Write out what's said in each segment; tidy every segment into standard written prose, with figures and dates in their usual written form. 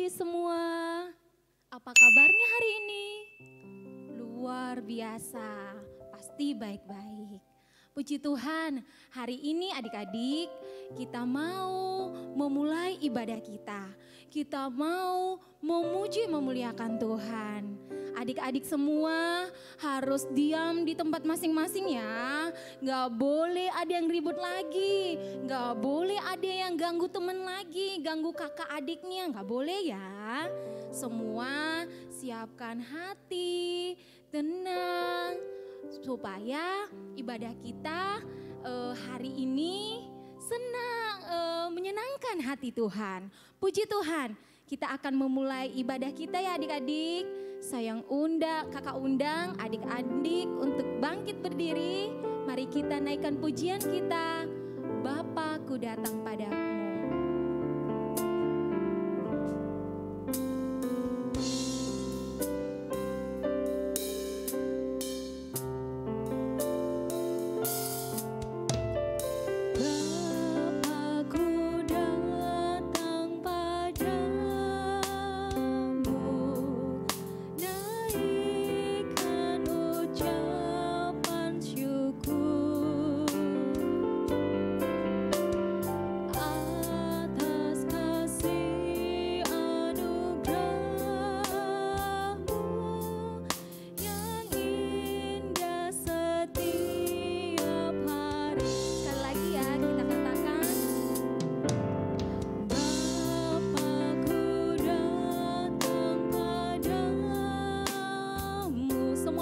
semua. Apa kabarnya hari ini? Luar biasa, pasti baik-baik. Puji Tuhan, hari ini adik-adik kita mau memulai ibadah kita. Kita mau memuji memuliakan Tuhan. Adik-adik semua harus diam di tempat masing-masing ya. Gak boleh ada yang ribut lagi. Gak boleh ada yang ganggu temen lagi. Ganggu kakak adiknya, gak boleh ya. Semua siapkan hati, tenang. Supaya ibadah kita hari ini senang, menyenangkan hati Tuhan. Puji Tuhan, kita akan memulai ibadah kita ya adik-adik. Saya kakak undang adik-adik untuk bangkit berdiri. Mari kita naikkan pujian kita. Bapakku datang padamu.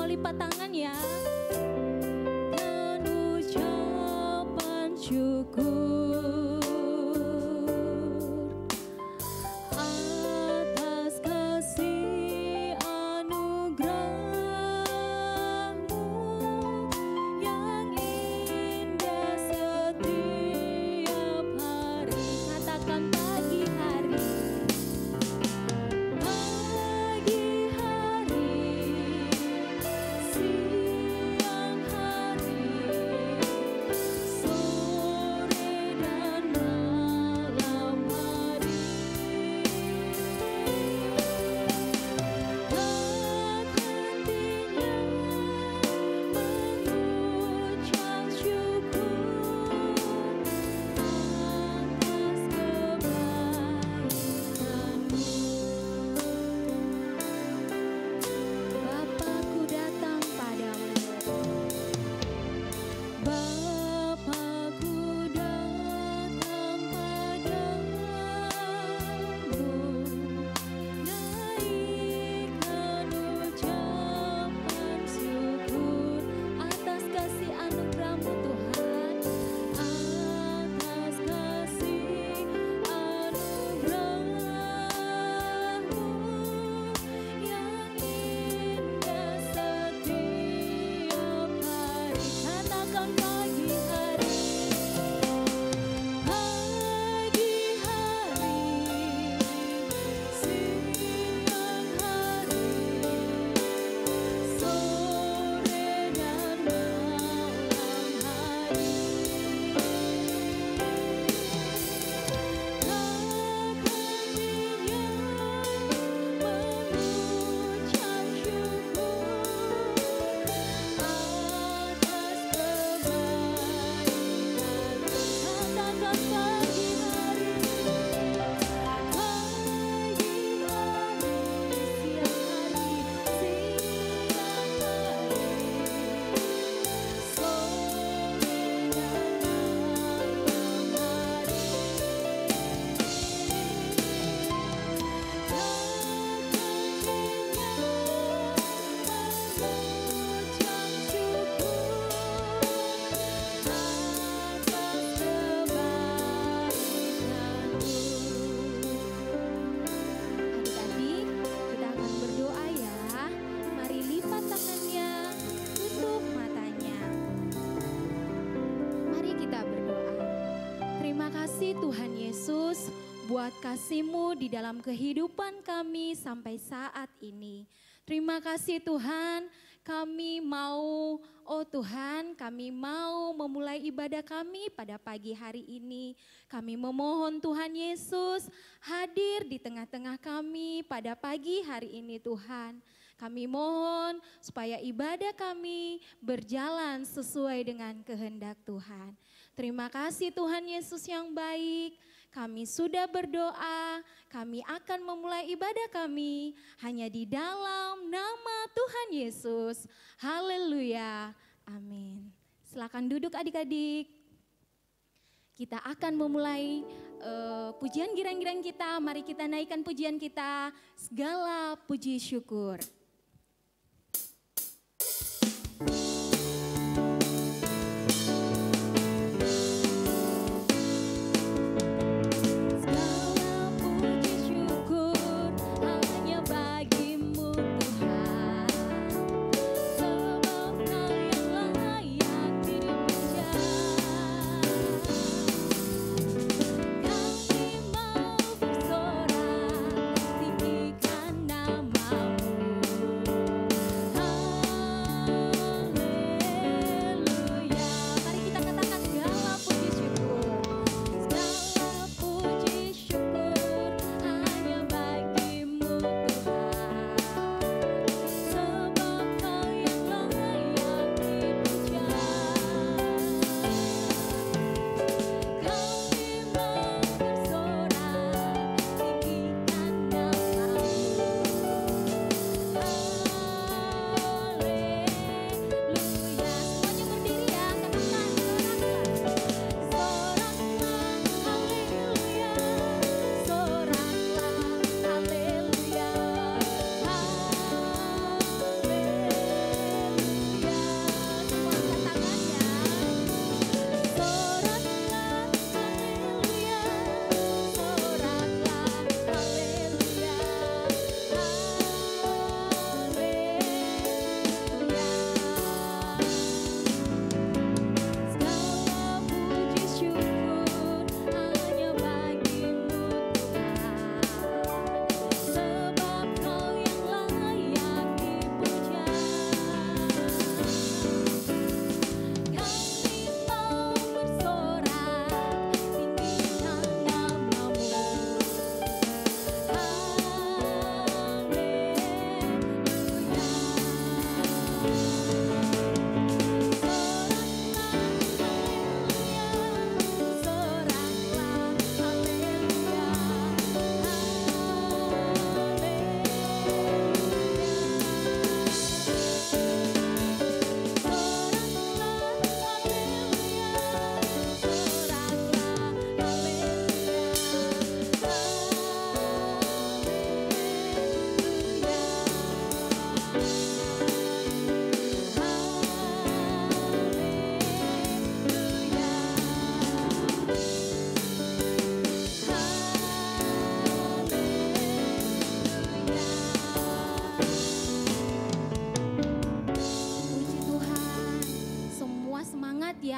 Lipat tangan ya. Dan ucapan syukur atas kasih anugerah-Mu yang indah setiap hari. Katakan pagi hari. Pagi hari, siang buat kasih-Mu di dalam kehidupan kami sampai saat ini. Terima kasih Tuhan, kami mau, oh Tuhan, kami mau memulai ibadah kami pada pagi hari ini. Kami memohon Tuhan Yesus hadir di tengah-tengah kami pada pagi hari ini Tuhan. Kami mohon supaya ibadah kami berjalan sesuai dengan kehendak Tuhan. Terima kasih Tuhan Yesus yang baik. Kami sudah berdoa, kami akan memulai ibadah kami hanya di dalam nama Tuhan Yesus. Haleluya, amin. Silakan duduk adik-adik. Kita akan memulai pujian girang-girang kita. Mari kita naikkan pujian kita, segala puji syukur.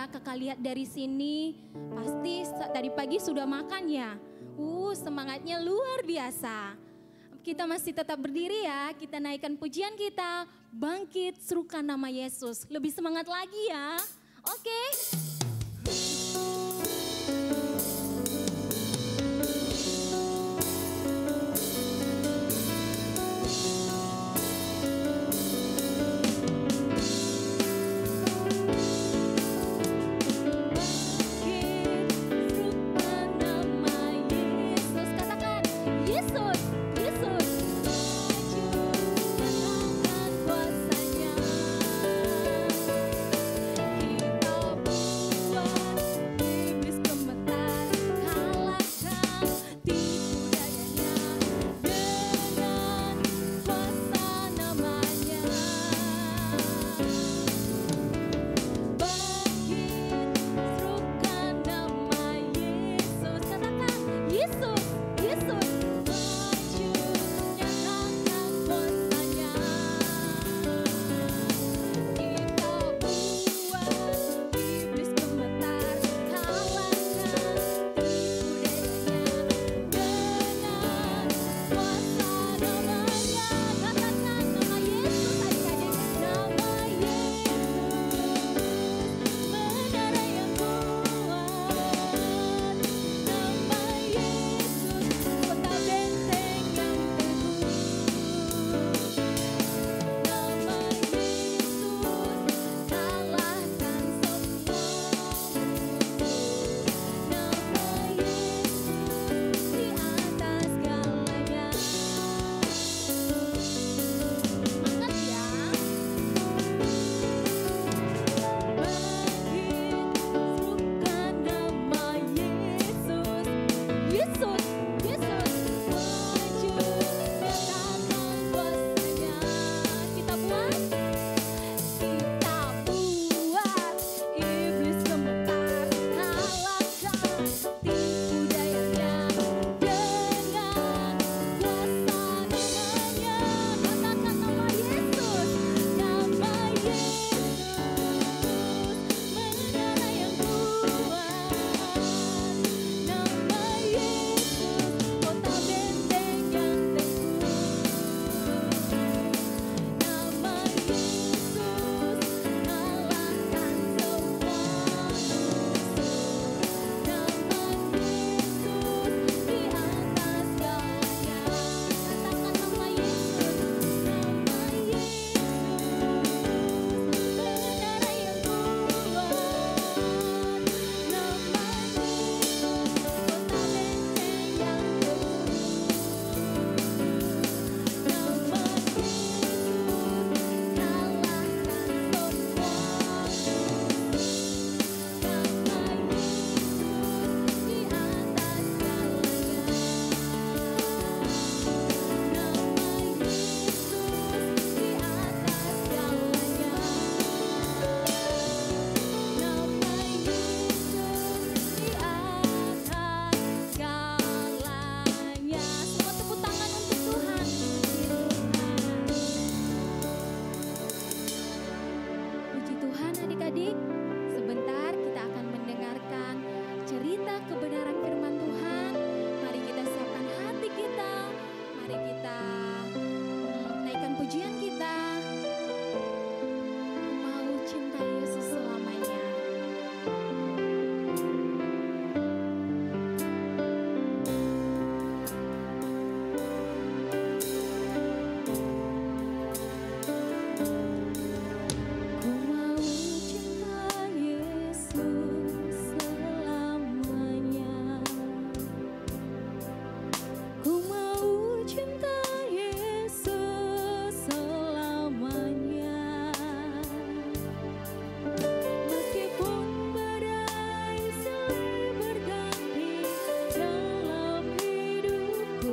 Kakak lihat dari sini, pasti tadi pagi sudah makan ya. Semangatnya luar biasa. Kita masih tetap berdiri ya, kita naikkan pujian kita, bangkit serukan nama Yesus. Lebih semangat lagi ya, oke? Kuasanya kita kita naikkan pujian kita. Ku mau cinta Yesus selamanya. Ku mau cinta Yesus selamanya. Ku mau cinta Yesus selamanya. Meskipun badai silih berganti dalam hidupku,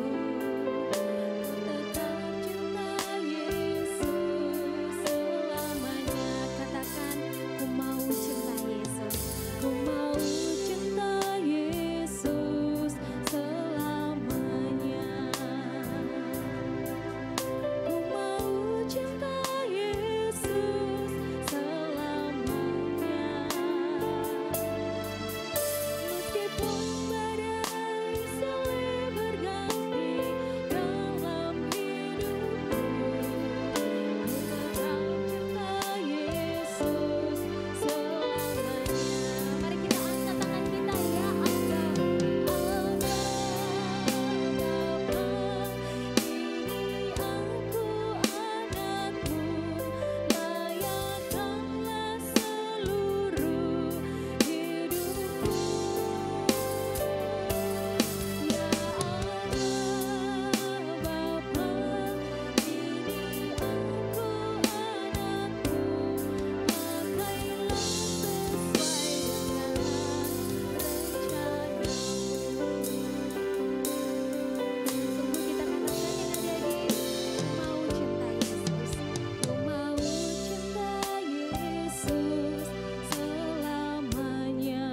tetap cinta Yesus selamanya. Katakan, ku mau cinta Yesus. Ku mau cinta Yesus selamanya. Ku mau cinta Yesus selamanya. Meskipun badai silih berganti dalam hidupku, ku tetap cinta Yesus selamanya. Mari kita angkat tangan kita ya, Abba, Bapa, ini aku anakmu, layakkanlah seluruh hidupku. Ya Allah Bapa, ini aku anakmu, pakailah sesuai dengan rencanamu. Sungguh kita katakan yang adik-adik, ku mau cinta Yesus. Ku mau cinta Yesus selamanya.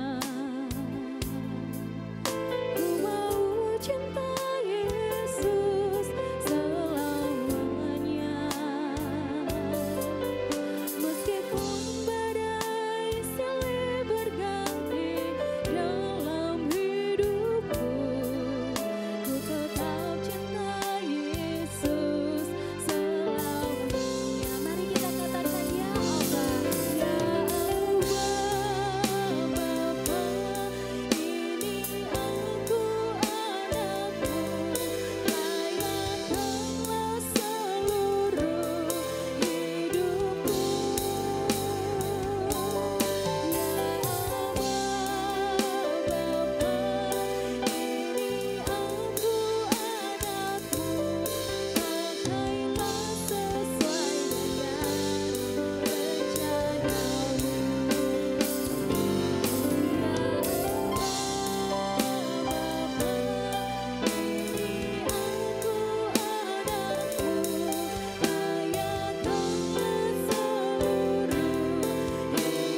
Ku mau cinta Yesus selamanya. Meskipun badai silih berganti dalam hidupku, ku tetap cinta Yesus selamanya. Mari kita katakan, ya Allah, ya Allah Bapa, ini aku anakmu, layakkanlah seluruh hidupku. Ya Allah Bapa, ini aku anakmu, pakailah sesuai dengan rencanamu. Ya Allah Bapa, ini aku anakmu, layakkanlah seluruh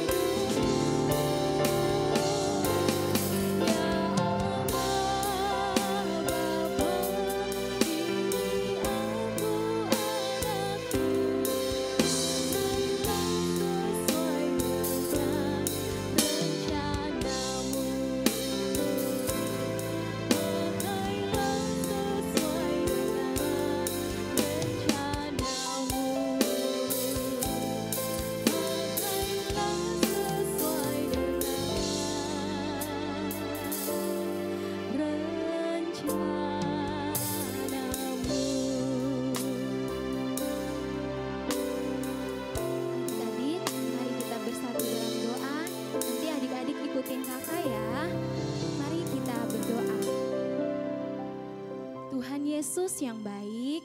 hidupku. Ya Allah Bapa, ini aku anakmu, pakailah sesuai dengan rencanamu. Pakailah sesuai dengan rencanamu. Pakailah sesuai dengan rencanamu. Adik-adik, mari kita bersatu dalam doa. Nanti adik-adik ikutin kakak ya. Mari kita berdoa. Tuhan Yesus yang baik,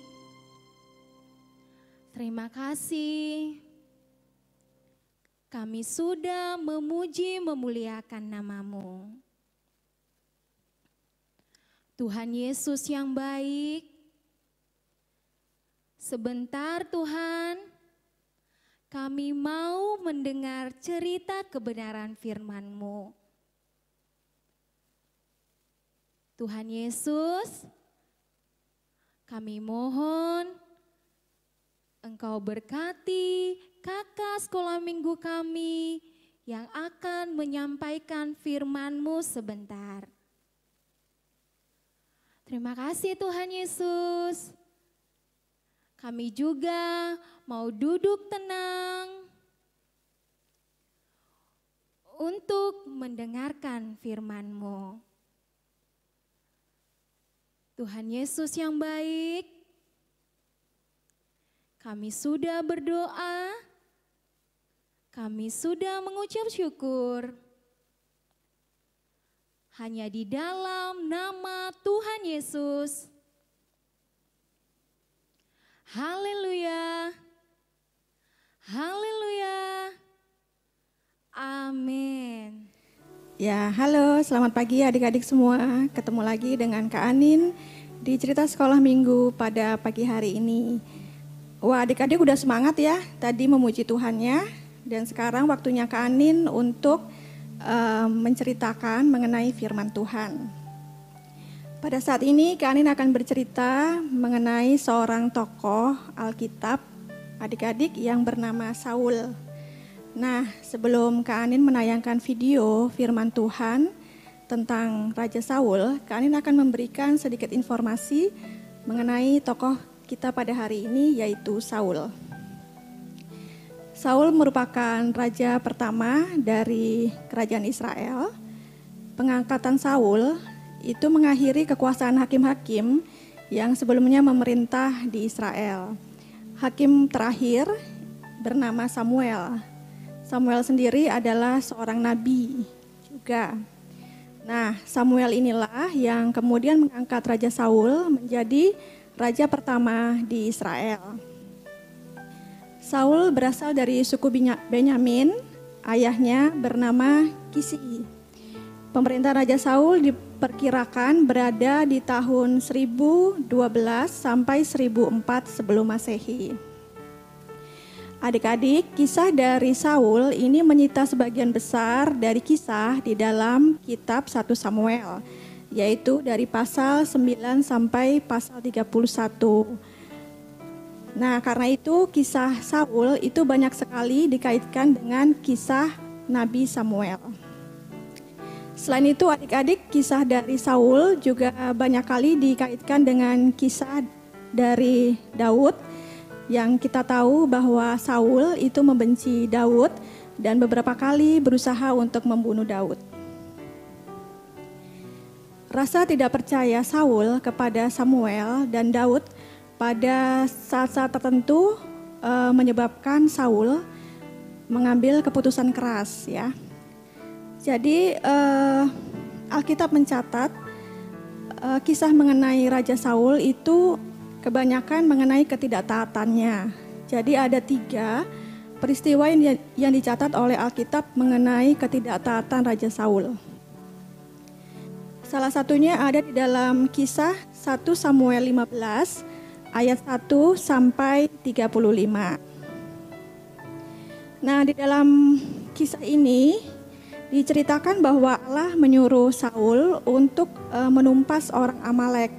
terima kasih. Kami sudah memuji memuliakan nama-Mu. Tuhan Yesus yang baik, sebentar Tuhan, kami mau mendengar cerita kebenaran firman-Mu. Tuhan Yesus, kami mohon Engkau berkati kakak sekolah minggu kami yang akan menyampaikan firman-Mu sebentar. Terima kasih Tuhan Yesus. Kami juga mau duduk tenang untuk mendengarkan firman-Mu. Tuhan Yesus yang baik, kami sudah berdoa, kami sudah mengucap syukur. Hanya di dalam nama Tuhan Yesus. Haleluya. Haleluya. Amin. Ya, halo, selamat pagi adik-adik semua. Ketemu lagi dengan Kak Anin di cerita sekolah minggu pada pagi hari ini. Wah, adik-adik udah semangat ya tadi memuji Tuhannya. Dan sekarang waktunya Kak Anin untuk menceritakan mengenai firman Tuhan. Pada saat ini Kak Anin akan bercerita mengenai seorang tokoh Alkitab adik-adik yang bernama Saul. Nah, sebelum Kak Anin menayangkan video firman Tuhan tentang Raja Saul, Kak Anin akan memberikan sedikit informasi mengenai tokoh kita pada hari ini, yaitu Saul. Saul merupakan raja pertama dari kerajaan Israel. Pengangkatan Saul itu mengakhiri kekuasaan hakim-hakim yang sebelumnya memerintah di Israel. Hakim terakhir bernama Samuel. Samuel sendiri adalah seorang nabi juga. Nah, Samuel inilah yang kemudian mengangkat Raja Saul menjadi raja pertama di Israel. Saul berasal dari suku Benyamin, ayahnya bernama Kisi. Pemerintahan Raja Saul diperkirakan berada di tahun 1012 sampai 1004 sebelum Masehi. Adik-adik, kisah dari Saul ini menyita sebagian besar dari kisah di dalam kitab 1 Samuel, yaitu dari pasal 9 sampai pasal 31. Nah, karena itu kisah Saul itu banyak sekali dikaitkan dengan kisah Nabi Samuel. Selain itu adik-adik, kisah dari Saul juga banyak kali dikaitkan dengan kisah dari Daud, yang kita tahu bahwa Saul itu membenci Daud dan beberapa kali berusaha untuk membunuh Daud. Rasa tidak percaya Saul kepada Samuel dan Daud pada saat-saat tertentu menyebabkan Saul mengambil keputusan keras ya. Jadi Alkitab mencatat kisah mengenai Raja Saul itu kebanyakan mengenai ketidaktaatannya. Jadi ada 3 peristiwa yang dicatat oleh Alkitab mengenai ketidaktaatan Raja Saul. Salah satunya ada di dalam kisah 1 Samuel 15 ayat 1 sampai 35. Nah, di dalam kisah ini diceritakan bahwa Allah menyuruh Saul untuk menumpas orang Amalek.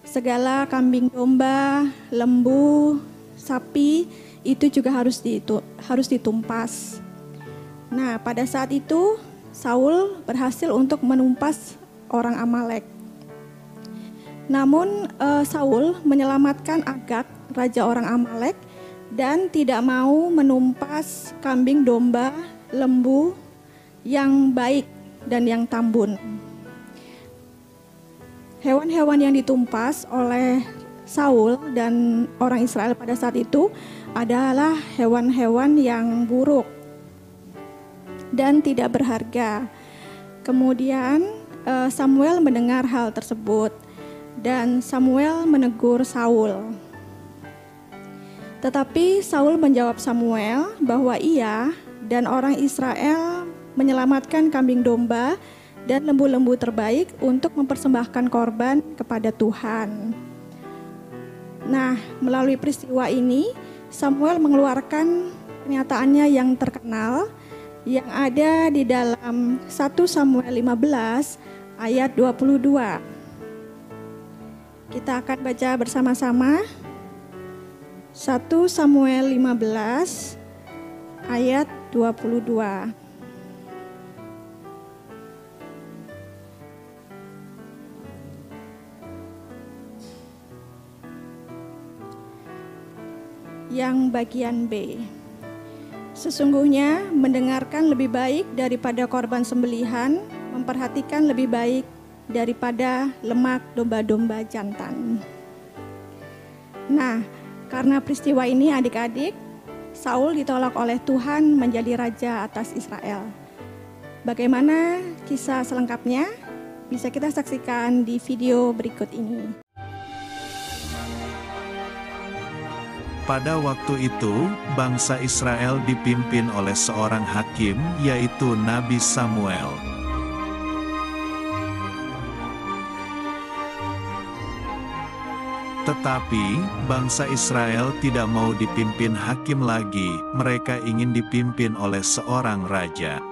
Segala kambing domba, lembu, sapi itu juga harus ditumpas. Nah, pada saat itu Saul berhasil untuk menumpas orang Amalek. Namun Saul menyelamatkan Agag, raja orang Amalek, dan tidak mau menumpas kambing domba, lembu yang baik dan yang tambun. Hewan-hewan yang ditumpas oleh Saul dan orang Israel pada saat itu adalah hewan-hewan yang buruk dan tidak berharga. Kemudian Samuel mendengar hal tersebut dan Samuel menegur Saul. Tetapi Saul menjawab Samuel bahwa ia dan orang Israel menyelamatkan kambing domba dan lembu-lembu terbaik untuk mempersembahkan korban kepada Tuhan. Nah, melalui peristiwa ini, Samuel mengeluarkan pernyataannya yang terkenal yang ada di dalam 1 Samuel 15 ayat 22. Kita akan baca bersama-sama 1 Samuel 15 ayat 22. yang bagian B. Sesungguhnya mendengarkan lebih baik daripada korban sembelihan, memperhatikan lebih baik daripada lemak domba-domba jantan. Nah, karena peristiwa ini adik-adik, Saul ditolak oleh Tuhan menjadi raja atas Israel. Bagaimana kisah selengkapnya? Bisa kita saksikan di video berikut ini. Pada waktu itu, bangsa Israel dipimpin oleh seorang hakim, yaitu Nabi Samuel. Tetapi, bangsa Israel tidak mau dipimpin hakim lagi, mereka ingin dipimpin oleh seorang raja.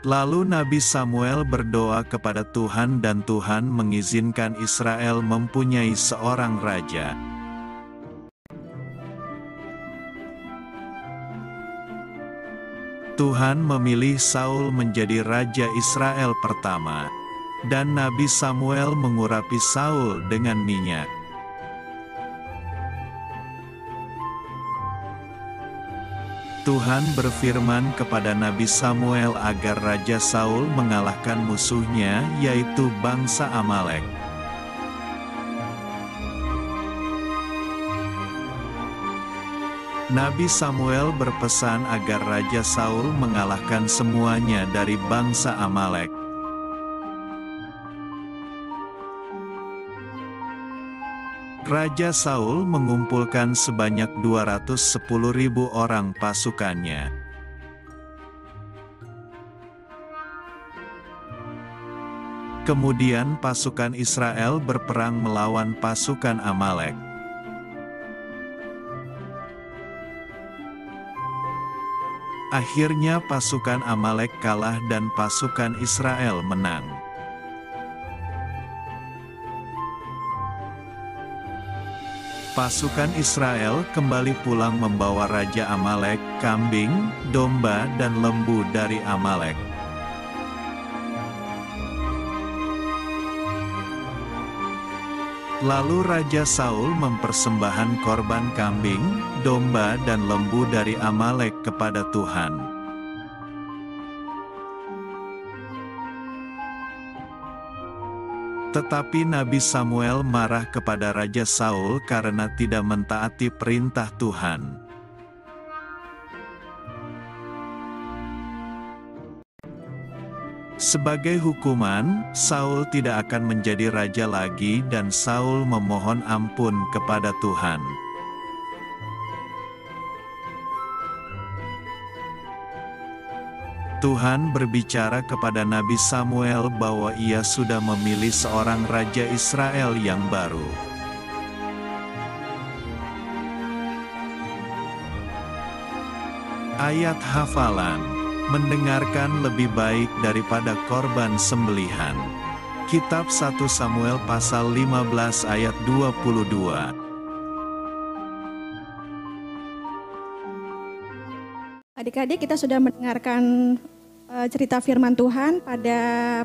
Lalu Nabi Samuel berdoa kepada Tuhan dan Tuhan mengizinkan Israel mempunyai seorang raja. Tuhan memilih Saul menjadi raja Israel pertama, dan Nabi Samuel mengurapi Saul dengan minyak. Tuhan berfirman kepada Nabi Samuel agar Raja Saul mengalahkan musuhnya, yaitu bangsa Amalek. Nabi Samuel berpesan agar Raja Saul mengalahkan semuanya dari bangsa Amalek. Raja Saul mengumpulkan sebanyak 210.000 orang pasukannya. Kemudian pasukan Israel berperang melawan pasukan Amalek. Akhirnya pasukan Amalek kalah dan pasukan Israel menang. Pasukan Israel kembali pulang membawa Raja Amalek, kambing, domba, dan lembu dari Amalek. Lalu Raja Saul mempersembahkan korban kambing, domba, dan lembu dari Amalek kepada Tuhan. Tetapi Nabi Samuel marah kepada Raja Saul karena tidak mentaati perintah Tuhan. Sebagai hukuman, Saul tidak akan menjadi raja lagi dan Saul memohon ampun kepada Tuhan. Tuhan berbicara kepada Nabi Samuel bahwa ia sudah memilih seorang raja Israel yang baru. Ayat hafalan, mendengarkan lebih baik daripada korban sembelihan. Kitab 1 Samuel pasal 15 ayat 22. Adik-adik, kita sudah mendengarkan cerita firman Tuhan pada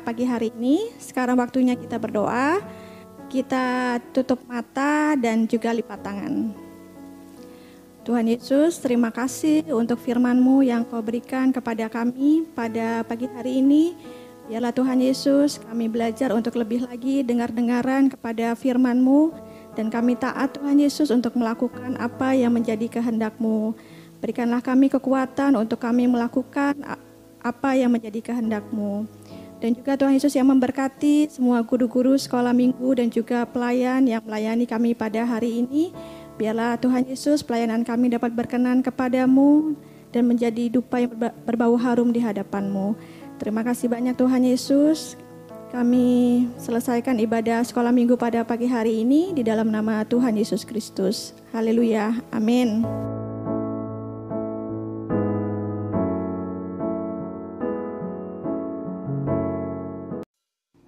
pagi hari ini. Sekarang waktunya kita berdoa. Kita tutup mata dan juga lipat tangan. Tuhan Yesus, terima kasih untuk firman-Mu yang Kau berikan kepada kami pada pagi hari ini. Biarlah Tuhan Yesus, kami belajar untuk lebih lagi dengar-dengaran kepada firman-Mu. Dan kami taat Tuhan Yesus untuk melakukan apa yang menjadi kehendak-Mu. Berikanlah kami kekuatan untuk kami melakukan apa yang menjadi kehendak-Mu. Dan juga Tuhan Yesus yang memberkati semua guru-guru sekolah minggu dan juga pelayan yang melayani kami pada hari ini. Biarlah Tuhan Yesus pelayanan kami dapat berkenan kepada-Mu dan menjadi dupa yang berbau harum di hadapan-Mu. Terima kasih banyak Tuhan Yesus. Kami selesaikan ibadah sekolah minggu pada pagi hari ini di dalam nama Tuhan Yesus Kristus. Haleluya. Amin.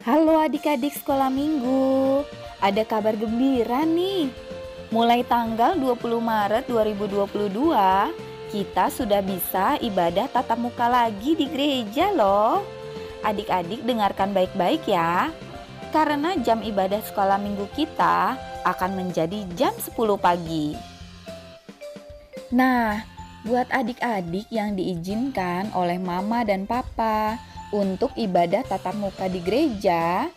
Halo adik-adik sekolah minggu, ada kabar gembira nih. Mulai tanggal 20 Maret 2022, kita sudah bisa ibadah tatap muka lagi di gereja loh. Adik-adik dengarkan baik-baik ya. karena jam ibadah sekolah minggu kita akan menjadi jam 10 pagi. Nah, buat adik-adik yang diizinkan oleh mama dan papa untuk ibadah tatap muka di gereja,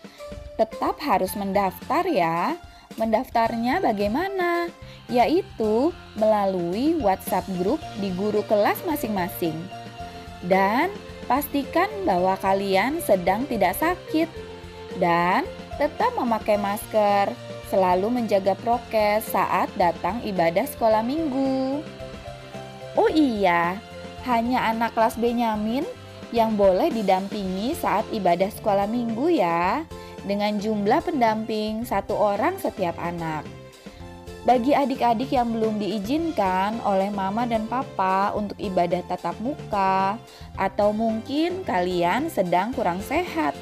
tetap harus mendaftar ya. Mendaftarnya bagaimana? Yaitu melalui WhatsApp grup di guru kelas masing-masing. Dan pastikan bahwa kalian sedang tidak sakit dan tetap memakai masker, selalu menjaga prokes saat datang ibadah sekolah minggu. Oh iya, hanya anak kelas Benyamin yang boleh didampingi saat ibadah sekolah minggu ya, dengan jumlah pendamping 1 orang setiap anak. Bagi adik-adik yang belum diizinkan oleh mama dan papa untuk ibadah tatap muka, atau mungkin kalian sedang kurang sehat,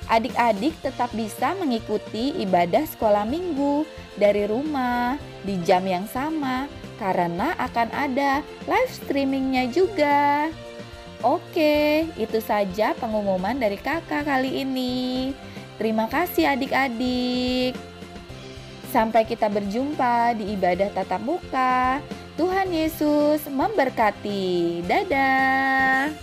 adik-adik tetap bisa mengikuti ibadah sekolah minggu dari rumah di jam yang sama karena akan ada live streamingnya juga. Oke, itu saja pengumuman dari kakak kali ini. Terima kasih adik-adik. Sampai kita berjumpa di ibadah tatap muka. Tuhan Yesus memberkati. Dadah.